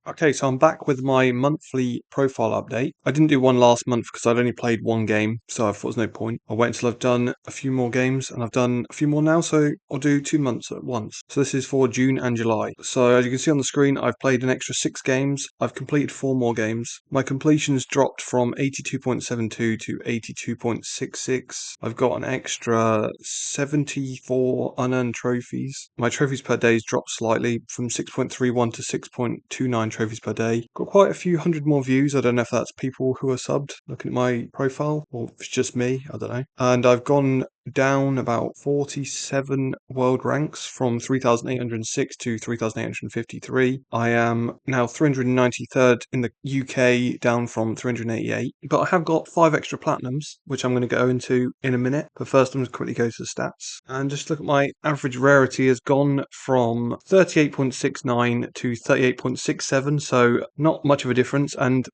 Okay, so I'm back with my monthly profile update. I didn't do one last month because I'd only played one game, so I thought there's no point. I'll wait until I've done a few more games, and I've done a few more now, so I'll do 2 months at once. So this is for June and July. So as you can see on the screen, I've played an extra 6 games. I've completed 4 more games. My completions dropped from 82.72 to 82.66. I've got an extra 74 unearned trophies. My trophies per day's dropped slightly from 6.31 to 6.29 trophies per day. Got quite a few hundred more views. I don't know if that's people who are subbed looking at my profile or if it's just me. I don't know. And I've gone down about 47 world ranks from 3,806 to 3,853. I am now 393rd in the UK, down from 388. But I have got 5 extra platinums, which I'm going to go into in a minute. But first, I'm going to quickly go to the stats and just look at my average rarity has gone from 38.69 to 38.67, so not much of a difference. And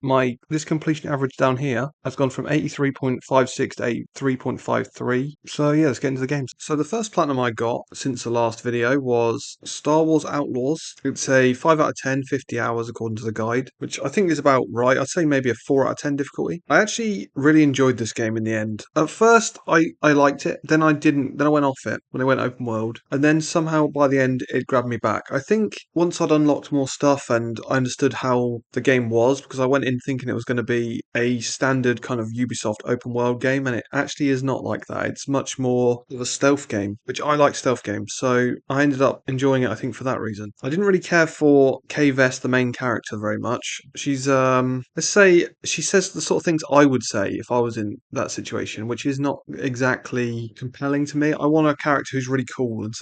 this completion average down here has gone from 83.56 to 83.53. So yeah, let's get into the games. So the first platinum I got since the last video was Star Wars Outlaws. It's a 5 out of 10, 50 hours according to the guide, which I think is about right. I'd say maybe a 4 out of 10 difficulty. I actually really enjoyed this game in the end. At first, I liked it. Then I didn't. Then I went off it when I went open world. And then somehow by the end, it grabbed me back. I think once I'd unlocked more stuff and I understood how the game was, because I went in thinking it was going to be a standard kind of Ubisoft open world game, and it actually is not like that. It's much more of a stealth game, which I like stealth games. So I ended up enjoying it, I think, for that reason. I didn't really care for Kay Vest, the main character, very much. She's, let's say, she says the sort of things I would say if I was in that situation, which is not exactly compelling to me. I want a character who's really cool and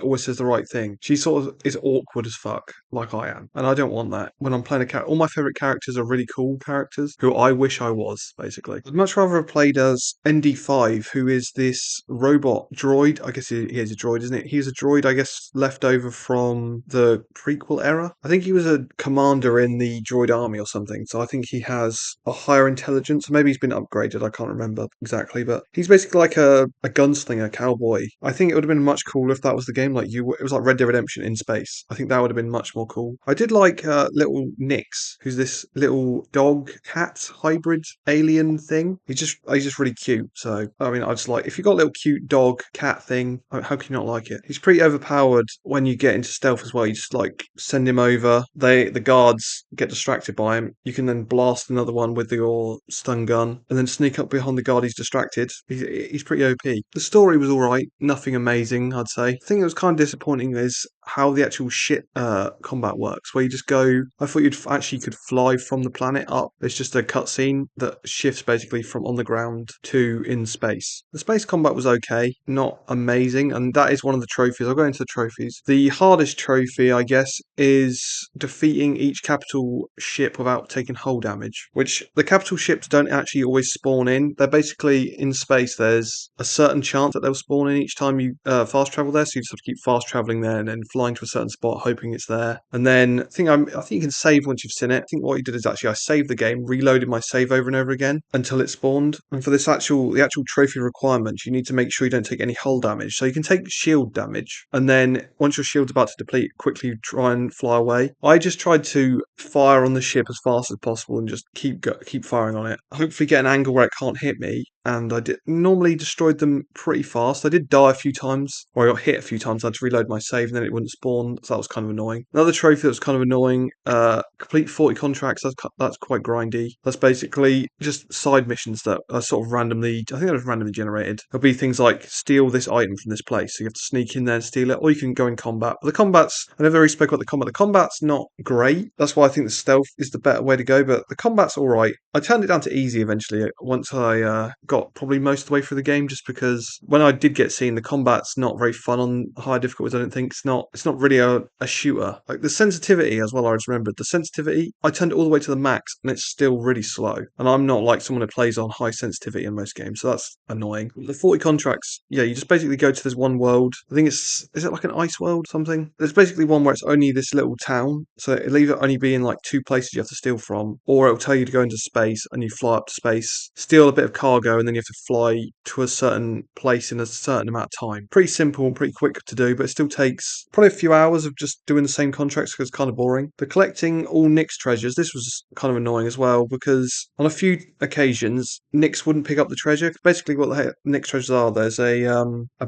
always says the right thing. She sort of is awkward as fuck, like I am, and I don't want that when I'm playing a character. All my favorite characters are really cool characters who I wish I was, basically. I'd much rather have played as ND5, who is this robot droid. I guess he is a droid, isn't it? He's a droid, I guess, left over from the prequel era. I think he was a commander in the droid army or something, so I think he has a higher intelligence. Maybe he's been upgraded, I can't remember exactly, but he's basically like a gunslinger cowboy. I think it would have been much cooler if that was the game. It was like Red Dead Redemption in space. I think that would have been much more cool. I did like little Nix, who's this little dog cat hybrid alien thing. He's just really cute. So I mean, I just like, if you've got a little cute dog cat thing, how can you not like it? He's pretty overpowered when you get into stealth as well. You just like send him over. The guards get distracted by him. You can then blast another one with your stun gun and then sneak up behind the guard he's distracted. He's pretty OP. The story was alright, nothing amazing, I'd say. The thing that was kind of disappointing is how the actual ship combat works, where you just go. I thought you'd actually could fly from the planet up. It's just a cutscene that shifts basically from on the ground to in space. The space combat was okay, not amazing, and that is one of the trophies. I'll go into the trophies. The hardest trophy, I guess, is defeating each capital ship without taking hull damage, which the capital ships don't actually always spawn in. They're basically in space. There's a certain chance that they'll spawn in each time you fast travel there, so you just have to keep fast traveling there and then flying to a certain spot, hoping it's there. And then I think you can save once you've seen it. I think what you did is actually I saved the game, reloaded my save over and over again until it spawned. And for the actual trophy requirements, you need to make sure you don't take any hull damage. So you can take shield damage, and then once your shield's about to deplete, quickly try and fly away. I just tried to fire on the ship as fast as possible and just keep firing on it. Hopefully get an angle where it can't hit me. And I normally destroyed them pretty fast. I did die a few times, or I got hit a few times. I had to reload my save and then it wouldn't spawn, so that was kind of annoying. Another trophy that was kind of annoying, complete 40 contracts. That's quite grindy. That's basically just side missions that are sort of randomly, I think they're randomly generated. There'll be things like steal this item from this place, so you have to sneak in there and steal it, or you can go in combat. But the combat's, I never really spoke about the combat. The combat's not great. That's why I think the stealth is the better way to go, but the combat's alright. I turned it down to easy eventually once I got probably most of the way through the game, just because when I did get seen, the combat's not very fun on high difficulties. I don't think it's not really a shooter. Like the sensitivity as well, I just remembered the sensitivity. I turned it all the way to the max and it's still really slow. And I'm not like someone who plays on high sensitivity in most games, so that's annoying. The 40 contracts, yeah, you just basically go to this one world. I think is it like an ice world something? There's basically one where it's only this little town, so it'll either only be in like 2 places you have to steal from, or it'll tell you to go into space and you fly up to space, steal a bit of cargo, and then you have to fly to a certain place in a certain amount of time. Pretty simple and pretty quick to do, but it still takes probably a few hours of just doing the same contracts because it's kind of boring. But collecting all Nick's treasures, this was kind of annoying as well because on a few occasions, Nick's wouldn't pick up the treasure. Basically, what the Nick's treasures are, there's a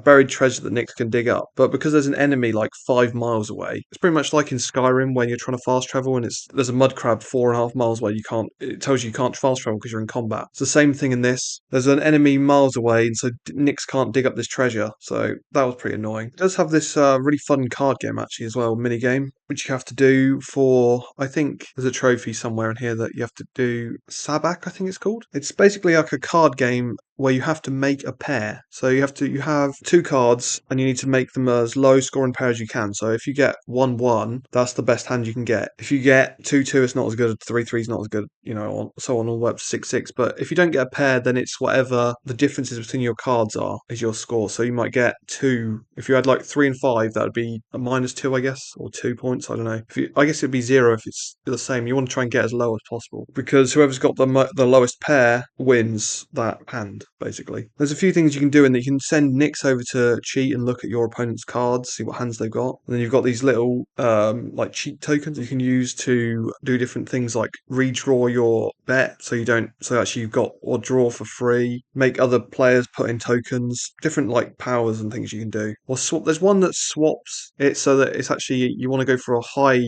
buried treasure that Nick can dig up, but because there's an enemy like 5 miles away, it's pretty much like in Skyrim when you're trying to fast travel and there's a mud crab 4.5 miles away. It tells you can't fast travel because you're in combat. It's the same thing in this. There's an enemy miles away, and so Nix can't dig up this treasure. So that was pretty annoying. It does have this really fun card game actually as well, mini game, which you have to do for. I think there's a trophy somewhere in here that you have to do. Sabak, I think it's called. It's basically like a card game where you have to make a pair. So you have two cards and you need to make them as low scoring pair as you can. So if you get 1-1, that's the best hand you can get. If you get 2-2, it's not as good. 3-3 is not as good, so on all the way up to 6-6. But if you don't get a pair, then it's whatever the differences between your cards are is your score. So you might get 2. If you had like 3 and 5, that would be a -2, I guess, or 2 points. I don't know. I guess it'd be 0 if it's the same. You want to try and get as low as possible because whoever's got the lowest pair wins that hand. Basically, there's a few things you can do, and that you can send Nix over to cheat and look at your opponent's cards, see what hands they've got. And then you've got these little like cheat tokens you can use to do different things, like redraw your bet, so actually you've got or draw for free, make other players put in tokens, different like powers and things you can do. Or swap. There's one that swaps it so that it's actually you want to go for a high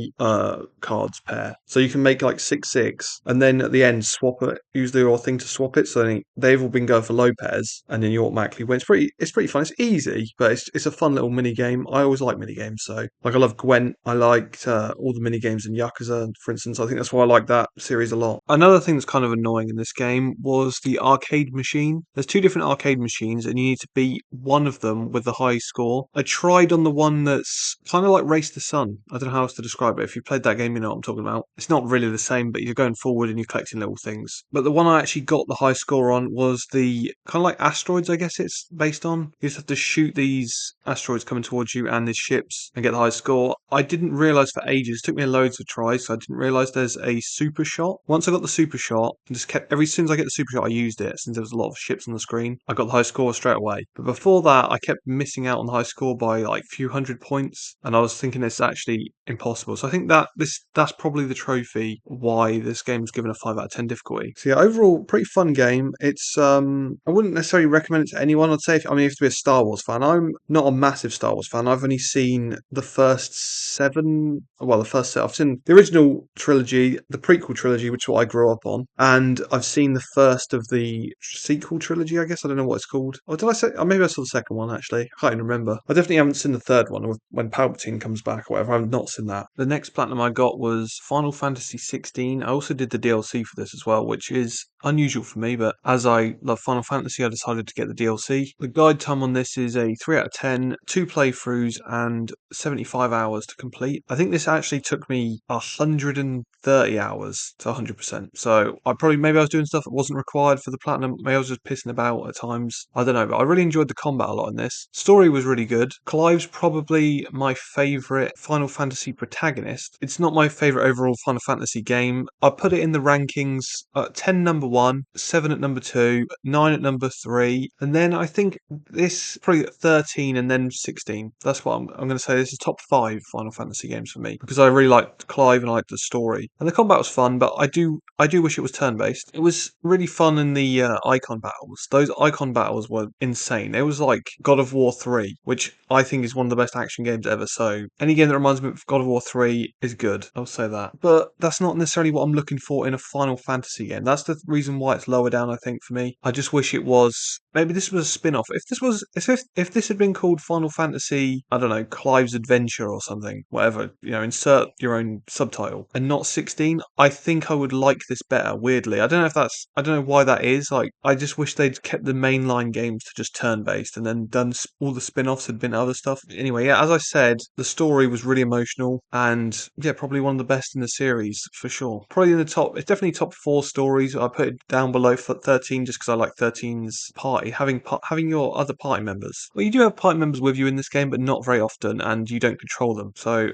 cards pair, so you can make like 6-6, and then at the end swap it. Use your thing to swap it, so they've all been going for low pairs, and then you automatically win. It's pretty fun. It's easy, but it's a fun little mini game. I always like mini games, so like I love Gwent. I liked all the mini games in Yakuza, for instance. I think that's why I like that series a lot. Another thing that's kind of annoying in this game was the arcade machine. There's two different arcade machines, and you need to beat one of them with the high score. I tried on the one that's kind of like Race to Sun. I don't know how else to describe it. If you played that game, you know what I'm talking about. It's not really the same, but you're going forward and you're collecting little things. But the one I actually got the high score on was the kind of like asteroids, I guess it's based on. You just have to shoot these asteroids coming towards you and these ships and get the high score. I didn't realise for ages, it took me loads of tries, so I didn't realise there's a super shot. Once I got the super shot, and just kept, as soon as I get the super shot, I used it, since there was a lot of ships on the screen. I got the high score straight away. But before that, I kept missing out on the high score by like a few hundred points, and I was thinking it's actually impossible. So I think that's probably the trophy why this game's given a 5 out of 10 difficulty. So yeah, overall, pretty fun game. It's I wouldn't necessarily recommend it to anyone. I'd say you have to be a Star Wars fan. I'm not a massive Star Wars fan. I've only seen the first 7. Well, the first set. I've seen the original trilogy, the prequel trilogy, which is what I grew up on, and I've seen the first of the sequel trilogy. I guess I don't know what it's called. Or did I say? Or maybe I saw the second one actually. I can't even remember. I definitely haven't seen the third one when Palpatine comes back or whatever. I've not seen that. The next platinum I got was Final Fantasy XVI. I also did the DLC for this as well, which is unusual for me, but as I love Final Fantasy, I decided to get the DLC. The guide time on this is a 3 out of 10, 2 playthroughs, and 75 hours to complete. I think this actually took me 130 hours to 100%. So maybe I was doing stuff that wasn't required for the platinum. Maybe I was just pissing about at times. I don't know, but I really enjoyed the combat a lot in this. Story was really good. Clive's probably my favourite Final Fantasy protagonist. It's not my favourite overall Final Fantasy game. I put it in the rankings at 10 number 1, 7 at number 2, 9 at number 3, and then I think this probably at 13 and then 16. That's what I'm going to say. This is top 5 Final Fantasy games for me because I really liked Clive and I liked the story. And the combat was fun, but I do wish it was turn-based. It was really fun in the icon battles. Those icon battles were insane. It was like God of War 3, which I think is one of the best action games ever. So any game that reminds me of God of War 3 is good. I'll say that. But that's not necessarily what I'm looking for in a Final Fantasy game. That's the reason why it's lower down, I think, for me. I just wish it was. Maybe this was a spin-off. If this had been called Final Fantasy, I don't know, Clive's Adventure or something, whatever, insert your own subtitle, and not 16, I think I would like this better, weirdly. I don't know why that is. Like, I just wish they'd kept the mainline games to just turn-based and then done all the spin-offs had been other stuff. Anyway, yeah, as I said, the story was really emotional and, yeah, probably one of the best in the series, for sure. Probably in the top, it's definitely top 4 stories. I put it down below 13 just because I like 13's party, having your other party members. Well, you do have party members with you in this game, but not very often, and you don't control them. So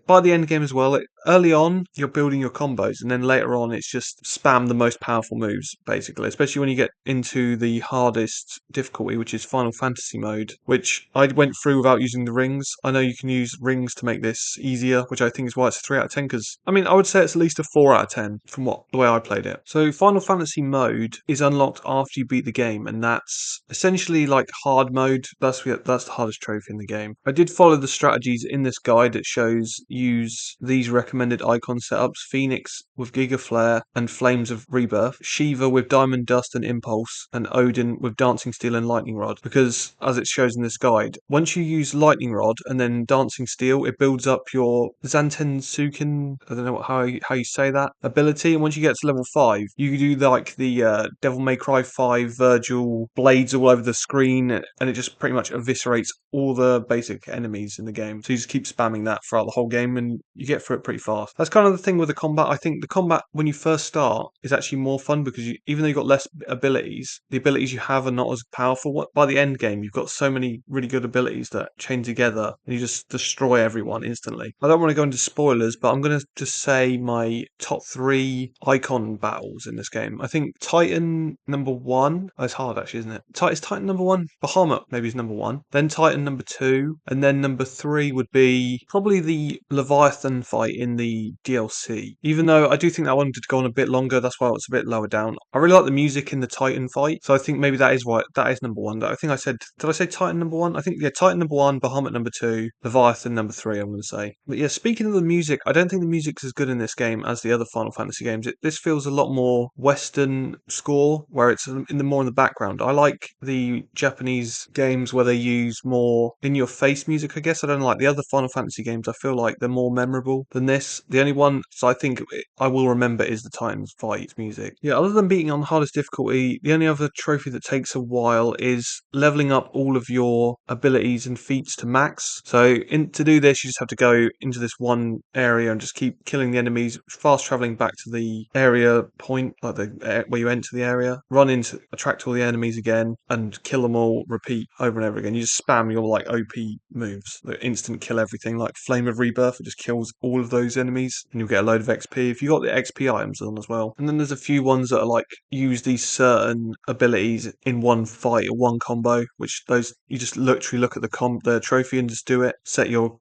by the end game as well, early on, you're building your combos, and then later on, it's just spam the most powerful moves, basically. Especially when you get into the hardest difficulty, which is Final Fantasy mode, which I went through without using the rings. I know you can use rings to make this easier, which I think is why it's a 3 out of 10. Because I mean, I would say it's at least a 4 out of 10 from what the way I played it. So Final Fantasy mode is unlocked after you beat the game, and that's essentially like hard mode. That's the hardest trophy in the game. I did follow the strategies in this guide that shows use these recommended icon setups: Phoenix with Giga Flare and Flames of Rebirth, Shiva with Diamond Dust and Impulse, and Odin with Dancing Steel and Lightning Rod. Because as it shows in this guide, once you use Lightning Rod and then Dancing Steel, it builds up your Zanten Sukin, I don't know how you say that, ability. And once you get to level 5, you do like the Devil May Cry 5 Virgil blades all over the screen, and it just pretty much eviscerates all the basic enemies in the game. So you just keep spamming that throughout the whole game, and you get through it pretty fast. That's kind of the thing with the combat. I think the combat when you first start is actually more fun because even though you've got less abilities, the abilities you have are not as powerful. By the end game, you've got so many really good abilities that chain together, and you just destroy everyone instantly. I don't want to go into spoilers, but I'm going to just say my top 3 icon battles in this game. I think Titan number 1. Oh, it's hard actually, isn't it? Is Titan number 1? Bahamut maybe is number 1. Then Titan number 2, and then number 3 would be probably the Leviathan fight in the DLC. Even though I do think that one did go on a bit longer, that's why it's a bit lower down. I really like the music in the Titan fight, so I think maybe that is why that is number 1. I think I said, did I say Titan number 1? I think yeah, Titan number 1, Bahamut number 2, Leviathan number 3. I'm going to say. But yeah, speaking of the music, I don't think the music's as good in this game as the other Final Fantasy games. This feels a lot more Western score, where it's more in the background. I like the Japanese games where they use more in-your-face music, I guess. I don't like the other Final Fantasy games. I feel like they're more memorable than this. The only one so I think I will remember is the Titans fight music. Yeah, other than beating on hardest difficulty, the only other trophy that takes a while is leveling up all of your abilities and feats to max. So to do this, you just have to go into this one area and just keep killing the enemies, fast traveling back to the area point, like where you enter the area, run into, attract all the enemies again, and kill them all, repeat over and over again. You just spam your like OP moves that instant kill everything, like Flame of Rebirth, it just kills all of those enemies, and you'll get a load of XP if you got the XP items on as well. And then there's a few ones that are like use these certain abilities in one fight or one combo, which those you just literally look at the trophy and just do it. Set your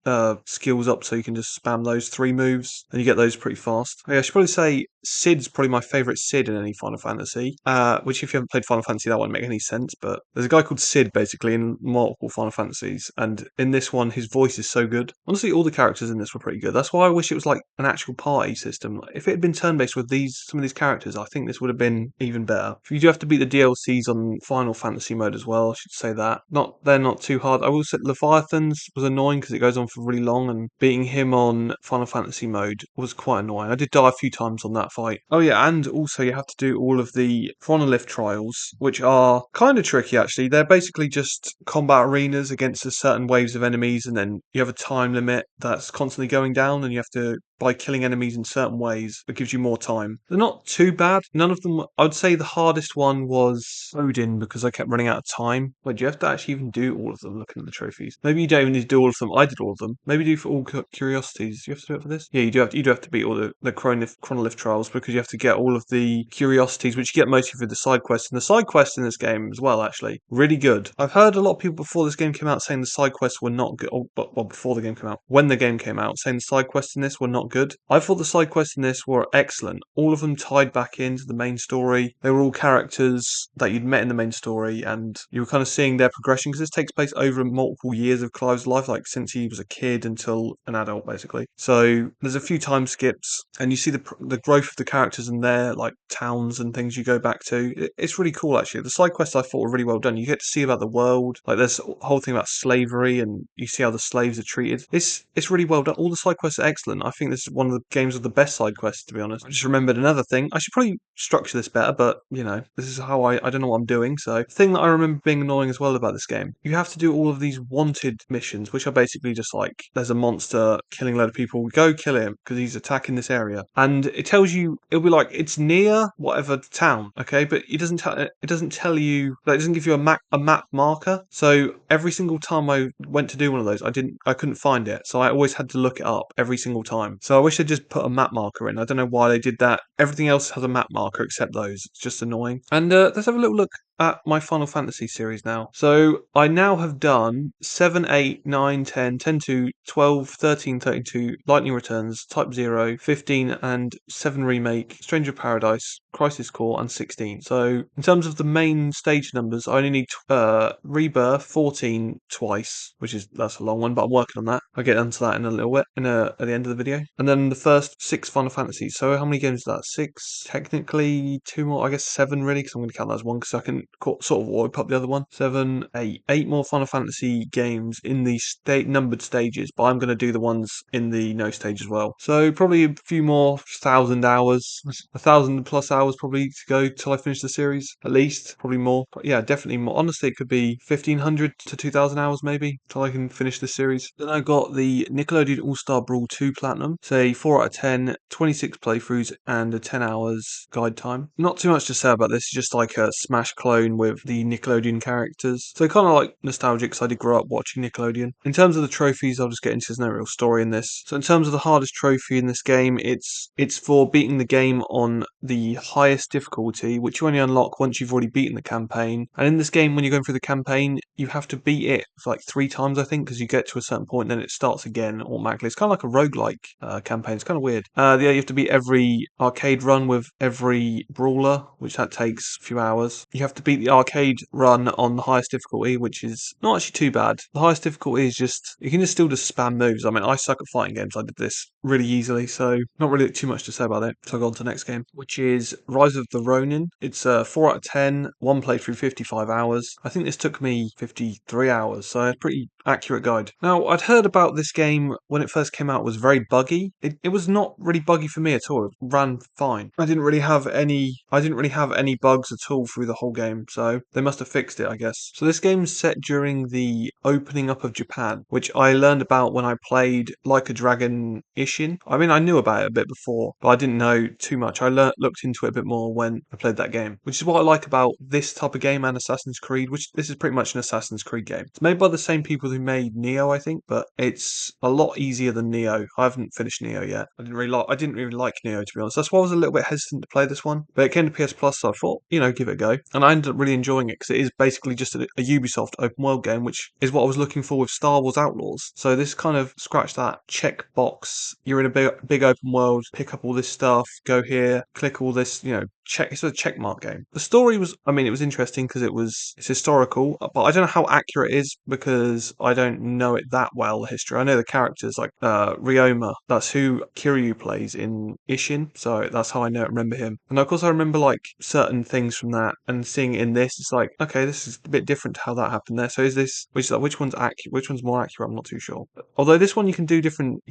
skills up so you can just spam those 3 moves, and you get those pretty fast. I should probably say Cid's probably my favourite Cid in any Final Fantasy, which if you haven't played Final Fantasy, that won't make any sense, but there's a guy called Cid basically in multiple Final Fantasies, and in this one, his voice is so good. Honestly, all the characters in this were pretty good. That's why I wish it was like an actual party system. If it had been turn-based with some of these characters, I think this would have been even better. You do have to beat the DLCs on Final Fantasy mode as well, I should say that. They're not too hard. I will say Leviathan's was annoying because it goes on for really long, and beating him on Final Fantasy mode was quite annoying. I did die a few times on that fight. Oh yeah, and also you have to do all of the chronolith trials, which are kind of tricky actually. They're basically just combat arenas against a certain waves of enemies, and then you have a time limit that's constantly going down, and you have to, by killing enemies in certain ways, it gives you more time. They're not too bad. None of them. I would say the hardest one was Odin because I kept running out of time. Wait, do you have to actually even do all of them? Looking at the trophies, maybe you don't even need to do all of them. I did all of them. Maybe do for all curiosities. Do you have to do it for this? Yeah, you do have to. You do have to beat all the chronolith trials because you have to get all of the curiosities, which you get mostly through the side quests. And the side quests in this game as well, actually, really good. I've heard a lot of people before this game came out saying the side quests were not good. Well, before the game came out, when the game came out, saying the side quests in this were not good. I thought the side quests in this were excellent. All of them tied back into the main story. They were all characters that you'd met in the main story, and you were kind of seeing their progression because this takes place over multiple years of Clive's life, like since he was a kid until an adult, basically. So there's a few time skips, and you see the growth of the characters in their like towns and things you go back to. It's really cool, actually. The side quests I thought were really well done. You get to see about the world, like there's a whole thing about slavery, and you see how the slaves are treated. It's really well done. All the side quests are excellent. I think this is one of the games with the best side quests, to be honest. I just remembered another thing. I should probably structure this better, but you know, this is how I don't know what I'm doing. So, the thing that I remember being annoying as well about this game, you have to do all of these wanted missions, which are basically just like there's a monster killing a load of people. Go kill him because he's attacking this area, and it tells you it'll be like it's near whatever town, okay, but it doesn't tell you, like, it doesn't give you a map marker. So every single time I went to do one of those, I couldn't find it, so I always had to look it up every single time. So I wish they'd just put a map marker in. I don't know why they did that. Everything else has a map marker except those. It's just annoying. And let's have a little look at my Final Fantasy series now. So I now have done 7, 8, 9, 10, 10 2, 12, 13, 32, Lightning Returns, Type 0, 15, and 7 Remake, Stranger of Paradise, Crisis Core, and 16. So in terms of the main stage numbers, I only need Rebirth 14 twice, that's a long one, but I'm working on that. I'll get onto that in a little bit at the end of the video. And then the first 6 Final Fantasies. So how many games is that? 6? Technically 2 more, I guess 7 really, because I'm going to count that as one because I can sort of wipe up the other one. 7, 8. 8 more Final Fantasy games in the numbered stages, but I'm going to do the ones in the no stage as well. So probably a few more 1,000 hours, 1,000 plus hours probably to go till I finish the series, at least. Probably more. But yeah, definitely more. Honestly, it could be 1,500 to 2,000 hours maybe till I can finish the series. Then I got the Nickelodeon All-Star Brawl 2 Platinum. Say 4 out of 10, 26 playthroughs, and a 10 hours guide time. Not too much to say about this, it's just like a Smash clone with the Nickelodeon characters. So kind of like nostalgic because I did grow up watching Nickelodeon. In terms of the trophies, I'll just get into there's no real story in this. So in terms of the hardest trophy in this game, it's for beating the game on the highest difficulty, which you only unlock once you've already beaten the campaign. And in this game, when you're going through the campaign, you have to beat it like 3 times, I think, because you get to a certain point, then it starts again automatically. It's kind of like a roguelike campaign. It's kind of weird. Yeah, you have to beat every arcade run with every brawler, which that takes a few hours. You have to beat the arcade run on the highest difficulty, which is not actually too bad. The highest difficulty is just, you can just still just spam moves. I mean, I suck at fighting games. I did this really easily, so not really too much to say about it. So I'll go on to the next game, which is Rise of the Ronin. It's 4 out of 10, one playthrough, 55 hours. I think this took me 53 hours, so a pretty accurate guide. Now, I'd heard about this game when it first came out was very buggy. It was not really buggy for me at all. It ran fine. I didn't really have any bugs at all through the whole game, so they must have fixed it, I guess. So this game's set during the opening up of Japan, which I learned about when I played Like a Dragon Ishin. I mean, I knew about it a bit before, but I didn't know too much. I looked into it a bit more when I played that game, which is what I like about this type of game and Assassin's Creed, which this is pretty much an Assassin's Creed game. It's made by the same people who made Neo, I think, but it's a lot easier than Neo. I haven't finished Neo yet. I didn't really like Neo, to be honest. That's why I was a little bit hesitant to play this one. But it came to PS Plus, so I thought, give it a go. And I ended up really enjoying it because it is basically just a Ubisoft open world game, which is what I was looking for with Star Wars Outlaws. So this kind of scratched that check box. You're in a big open world, pick up all this stuff, go here, click all this, check. It's a checkmark game. The story was, it was interesting because it's historical, but I don't know how accurate it is because I don't know it that well, the history. I know the characters like Ryoma, that's who Kiryu plays in Ishin, so that's how I remember him. And of course I remember like certain things from that, and seeing it in this, it's like, okay, this is a bit different to how that happened there. So is this, which one's accurate, which one's more accurate? I'm not too sure. But although this one you can do different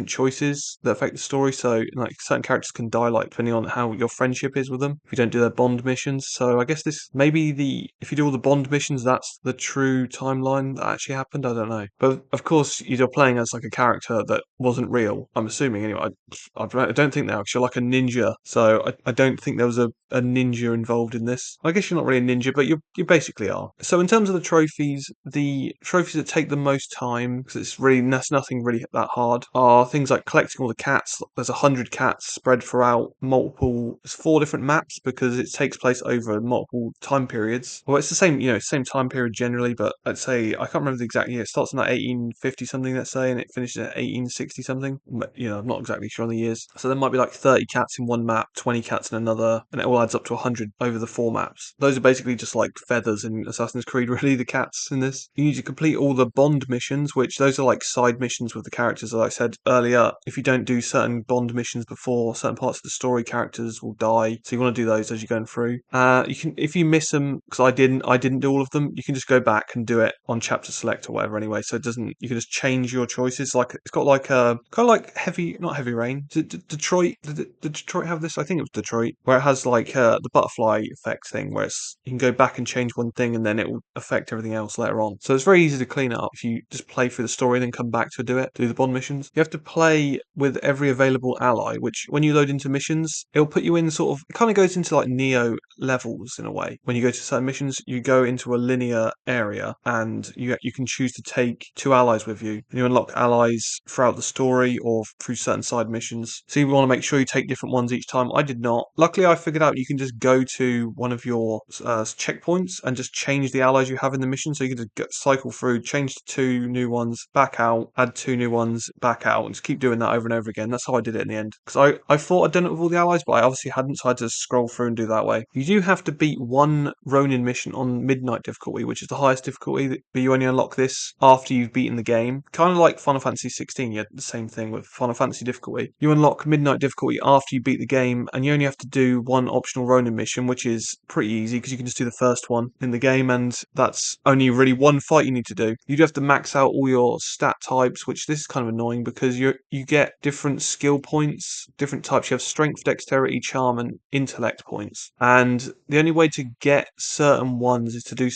choices that affect the story, so like certain characters can die like depending on how your friendship is with them if you don't do their bond missions. So I guess this maybe if you do all the bond missions, that's the true timeline that actually happened. I don't know, but of course you're playing as like a character that wasn't real. I'm assuming anyway. I don't think they are because you're like a ninja, so I don't think there was a ninja involved in this. I guess you're not really a ninja, but you basically are. So in terms of the trophies that take the most time, because that's nothing really that hard, are things like collecting all the cats. There's 100 cats spread throughout there's 4 different maps because it takes place over multiple time periods. Well, it's the same time period generally, but let's say, I can't remember the exact year. It starts in like 1850 something, let's say, and it finishes at 1860 something. But, I'm not exactly sure on the years. So there might be like 30 cats in one map, 20 cats in another, and it all adds up to 100 over the 4 maps. Those are basically just like feathers in Assassin's Creed, really, the cats in this. You need to complete all the bond missions, which those are like side missions with the characters. As I said earlier, if you don't do certain bond missions before certain parts of the story, characters will die. So you want to do those as you're going through. You can, if you miss them, because I didn't do all of them. You can just go back and do it on chapter select or whatever. Anyway, so you can just change your choices. Like it's got like a kind of like not heavy rain. Did Detroit? Did Detroit have this? I think it was Detroit, where it has like the butterfly effect thing, where you can go back and change one thing and then it will affect everything else later on. So it's very easy to clean it up if you just play through the story and then come back to do the bond missions. You have to play with every available ally, which when you load into missions, it'll put you in it kind of goes into like Neo levels in a way. When you go to certain missions, you go into a linear area and you can choose choose to take 2 allies with you, and you unlock allies throughout the story or through certain side missions. So you want to make sure you take different ones each time. I did not. Luckily, I figured out you can just go to one of your checkpoints and just change the allies you have in the mission. So you can just cycle through, change the 2 new ones, back out, add 2 new ones, back out, and just keep doing that over and over again. That's how I did it in the end. Because I thought I'd done it with all the allies, but I obviously hadn't, so I had to scroll through and do that way. You do have to beat one Ronin mission on midnight difficulty, which is the highest difficulty, but you only unlock this after you've beaten the game. Kind of like Final Fantasy XVI, you had the same thing with Final Fantasy difficulty. You unlock midnight difficulty after you beat the game, and you only have to do one optional Ronin mission, which is pretty easy because you can just do the first one in the game, and that's only really one fight you need to do. You do have to max out all your stat types, which this is kind of annoying because you get different skill points, different types. You have strength, dexterity, charm, and intellect points. And the only way to get certain ones is to do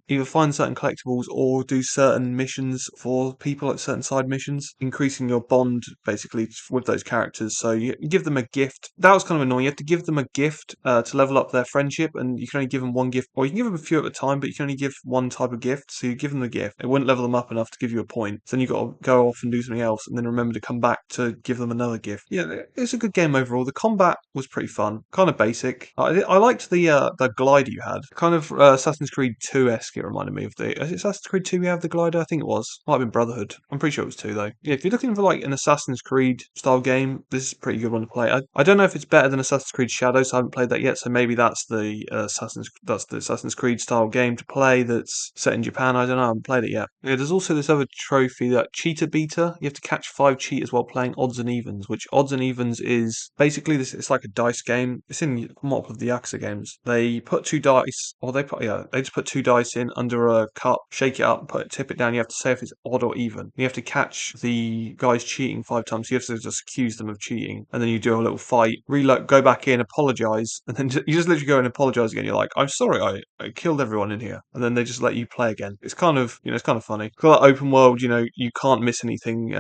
either find certain collectibles or do certain missions for people, like certain side missions, increasing your bond basically with those characters. So you give them a gift. That was kind of annoying. You have to give them a gift to level up their friendship, and you can only give them one gift, or you can give them a few at a time, but you can only give one type of gift. So you give them the gift. It wouldn't level them up enough to give you a point. So then you've got to go off and do something else, and then remember to come back to give them another gift. Yeah, it's a good game overall. The combat was pretty fun, kind of basic. I liked the glider you had, kind of Assassin's Creed 2-esque. It reminded me of is it Assassin's Creed 2 you have the glider? I think it was. Might have been Brotherhood. I'm pretty sure it was 2 though. Yeah, if you're looking for like an Assassin's Creed style game, this is a pretty good one to play. I don't know if it's better than Assassin's Creed Shadows. I haven't played that yet, so maybe that's the Assassin's Creed style game to play that's set in Japan. I don't know. I haven't played it yet. Yeah, there's also this other trophy, that cheetah beater. You have to catch 5 cheetahs while playing odds and evens, which odds and evens is basically this. It's like a dice game. It's in multiple of the Yakuza games. They put 2 dice, or they just put 2 dice in under a cup, shake it up, tip it down. You have to say if it's odd or even. You have to catch the guys cheating 5 times. You have to just accuse them of cheating, and then you do a little fight, reload, go back in, apologize, and then you just literally go and apologize again. You're like, I'm sorry, I killed everyone in here, and then they just let you play again. It's kind of it's kind of funny. It's got that open world, you can't miss anything,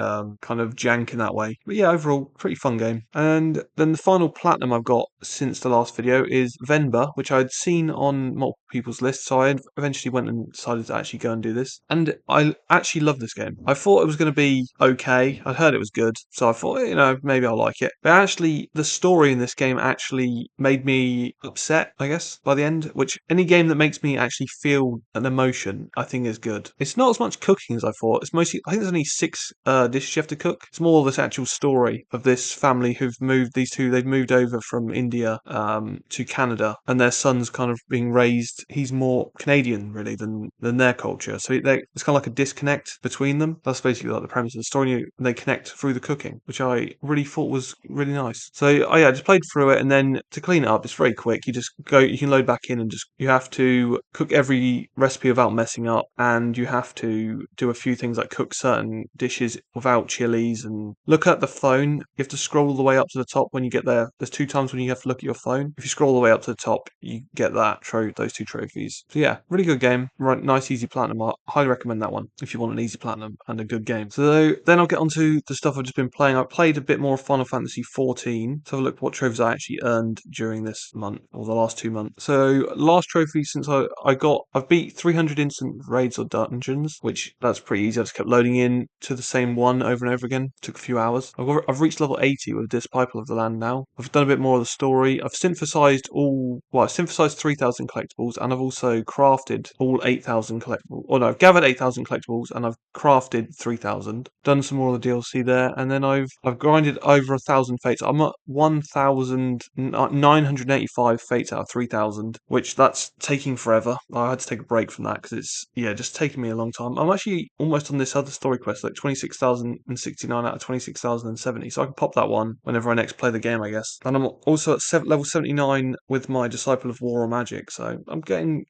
kind of jank in that way. But yeah, overall, pretty fun game. And then the final platinum I've got since the last video is Venba, which I'd seen on multiple people's lists, so I eventually went and decided to actually go and do this. And I actually love this game. I thought it was going to be okay. I'd heard it was good, so I thought, maybe I'll like it. But actually, the story in this game actually made me upset, I guess, by the end, which any game that makes me actually feel an emotion, I think is good. It's not as much cooking as I thought. It's mostly, I think there's only 6 dishes you have to cook. It's more this actual story of this family they've moved over from India to Canada, and their son's kind of being raised, he's more Canadian really than their culture. So it's kind of like a disconnect between them. That's basically like the premise of the story. And they connect through the cooking, which I really thought was really nice. So I just played through it, and then to clean it up, it's very quick. You can load back in and you have to cook every recipe without messing up, and you have to do a few things like cook certain dishes without chilies, and look at the phone. You have to scroll all the way up to the top when you get there. There's 2 times when you have to look at your phone. If you scroll all the way up to the top, you get those 2 trophies. So yeah, really good game. Right, nice easy platinum. I highly recommend that one if you want an easy platinum and a good game. So then I'll get on to the stuff I've just been playing. I played a bit more of Final Fantasy XIV. So have a look at what trophies I actually earned during this month, or the last 2 months. So last trophy since I've beat 300 instant raids or dungeons, which that's pretty easy. I just kept loading in to the same one over and over again. Took a few hours. I've reached level 80 with Disciple of the Land now. I've done a bit more of the story. I've synthesized 3,000 collectibles, and I've also crafted all 8,000 collectibles. Or no, I've gathered 8,000 collectibles, and I've crafted 3,000. Done some more of the DLC there, and then I've grinded over 1,000 fates. I'm at 1,985 fates out of 3,000, which that's taking forever. I had to take a break from that because it's just taking me a long time. I'm actually almost on this other story quest, like 26,069 out of 26,070. So I can pop that one whenever I next play the game, I guess. And I'm also at level 79 with my Disciple of War or Magic, so I'm getting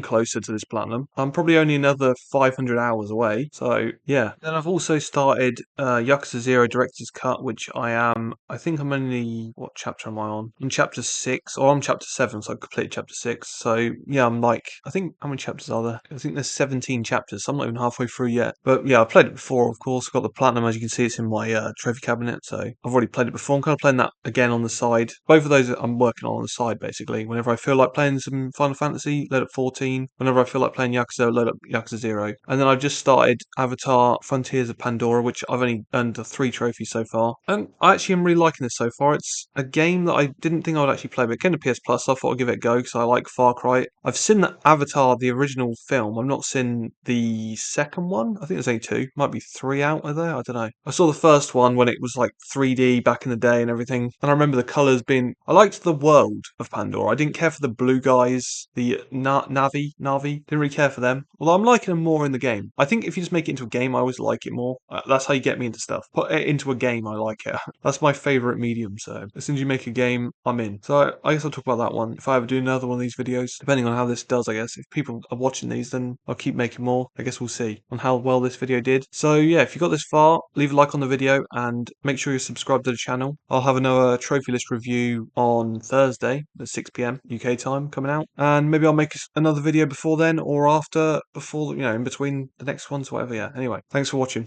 closer to this platinum. I'm probably only another 500 hours away. So yeah. Then I've also started Yakuza 0 Director's Cut, which I think I'm only, what chapter am I on? I'm chapter 6, or I'm chapter 7, so I've completed chapter 6. So yeah, I'm like, I think, how many chapters are there? I think there's 17 chapters, so I'm not even halfway through yet. But yeah, I've played it before, of course. Got the platinum, as you can see, it's in my trophy cabinet, so I've already played it before. I'm kind of playing that again on the side. both of those I'm working on the side basically. Whenever I feel like playing some Final Fantasy, load up 14. Whenever I feel like playing Yakuza, load up Yakuza 0. And then I've just started Avatar Frontiers of Pandora, which I've only earned 3 trophies so far. And I actually am really liking this so far. It's a game that I didn't think I would actually play, but it came to PS Plus, so I thought I'd give it a go because I like Far Cry. I've seen the Avatar, the original film. I've not seen the second one. I think there's only 2. Might be 3 out, are there? I don't know. I saw the first one when it was like 3D back in the day and everything. And I remember the colours being... I liked the world of Pandora. I didn't care for the blue guys, the Navi. Didn't really care for them. Although I'm liking them more in the game. I think if you just make it into a game, I always like it more. That's how you get me into stuff. Put it into a game, I like it. That's my favourite medium, so as soon as you make a game, I'm in. So I guess I'll talk about that one. If I ever do another one of these videos, depending on how this does, I guess. If people are watching these, then I'll keep making more. I guess we'll see on how well this video did. So yeah, if you got this far, leave a like on the video and make sure you're subscribed to the channel. I'll have another trophy list review on Thursday at 6 p.m. UK time coming out. And maybe I'll make another video before then or after, before, in between the next ones, whatever. Yeah, anyway, thanks for watching.